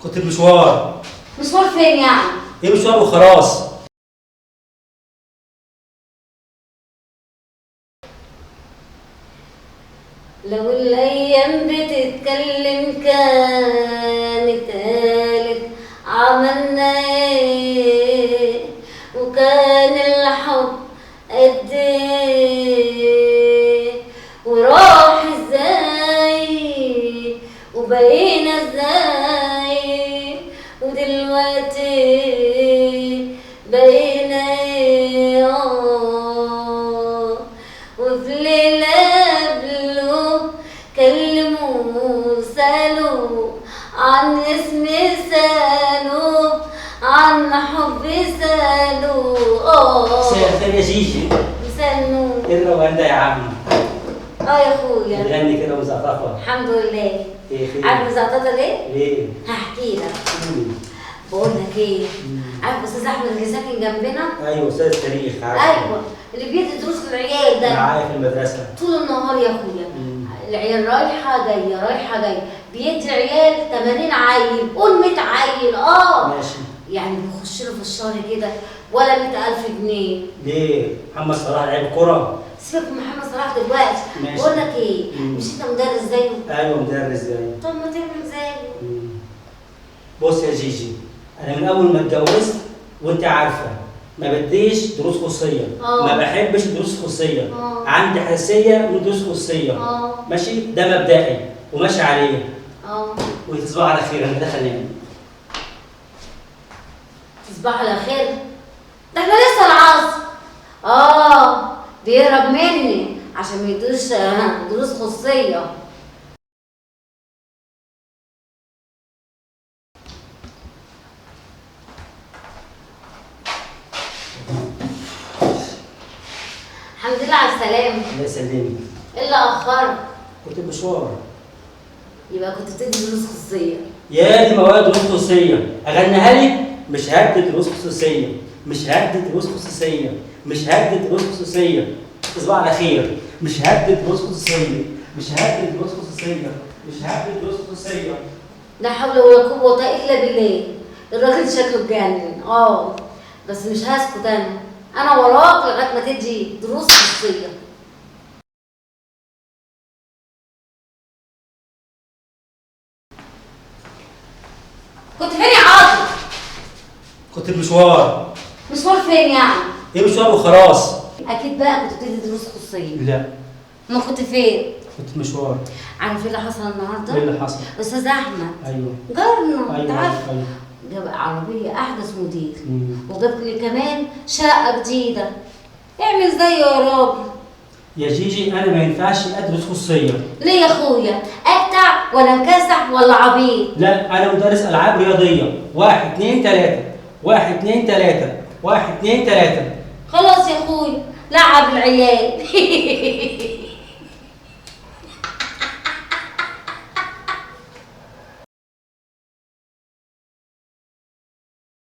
كنت بمشوار. مشوار فين يعني؟ ايه مشوار وخلاص. لو الايام بتتكلم كانت قالت عملنا ايه، وكان الحب قد ايه، وراح ازاي وبقينا ازاي، ودلوقتي بقينا ايه. وفي ليلة قبله كلموا سألوا عن اسم، سألوا عن حب، سألوا مساء الخير يا جيجي. مساء النور. ايه الروقان ده يا عم؟ يا اخويا بتغني كده ومزقططه. الحمد لله. ايه خير؟ عارف مزقططه ليه؟ ليه؟ هحكي لك. بقول لك ايه؟ عارف استاذ احمد اللي ساكن جنبنا؟ ايوه استاذ تاريخ عارف. ايوه اللي بيدي دروس للعيال ده معايا في المدرسه طول النهار يا اخويا. العيال رايحه جايه رايحه جايه، بيدي عيال 80 عيل قول 100 عيل. ماشي. يعني بيخش له في الشهر كده ولا 100,000 جنيه. ليه؟ محمد صلاح لعيب كوره؟ سيبك من محمد صلاح دلوقتي. ماشي. بقول لك ايه؟ مش انت مدرس زيه؟ ايوه مدرس زيه. طب ما تعمل زيه. بص يا جيجي، انا من اول ما اتجوزت وانت عارفه ما بديش دروس خصوصيه. ما بحبش دروس خصوصيه. عندي حساسيه من دروس خصوصيه. ماشي، ده مبدئي وماشي عليه. وتصبح على خير. انا داخل انام. تصبح على خير؟ ده احنا لسه العصر. بيهرب مني عشان ما يدوش دروس خصوصيه. الحمد لله على السلامة. الله يسلمك. ايه اللي أخرك؟ كنت بمشوار. يبقى كنت بتدي دروس خصوصية. يا دي مواد دروس خصوصية، أغنيها لك؟ مش هدي دروس خصوصية، مش هدي دروس خصوصية، مش هدي دروس خصوصية. تصبح على خير. مش هدي دروس خصوصية، مش هدي دروس خصوصية، مش هدي دروس خصوصية. لا حول ولا قوة إلا بالله. الراجل شكله اتجنن. بس مش هسكت أنا وراك لغاية ما تدي دروس خصوصية. كنت فين يا عاطف؟ كنت بمشوار. مشوار فين يعني؟ إيه مشوار وخلاص. أكيد بقى كنت بتدي دروس خصوصية. لا. ما كنت فين؟ كنت مشوار. عارف ايه اللي حصل النهارده؟ إيه اللي حصل؟ أستاذ أحمد. أيوه. جارنا أنت عارف. أيوه. جاب عربية أحدث موديل. وجاب لي كمان شقة جديدة. اعمل زيه يا راجل. يا جيجي أنا ما ينفعش أدرس خصوصية. ليه يا أخويا؟ أبتع ولا مكسح ولا عبيط؟ لا أنا مدرس ألعاب رياضية. 1 2 3 1 2 3 1 2 3. خلاص يا أخويا لعب العيال.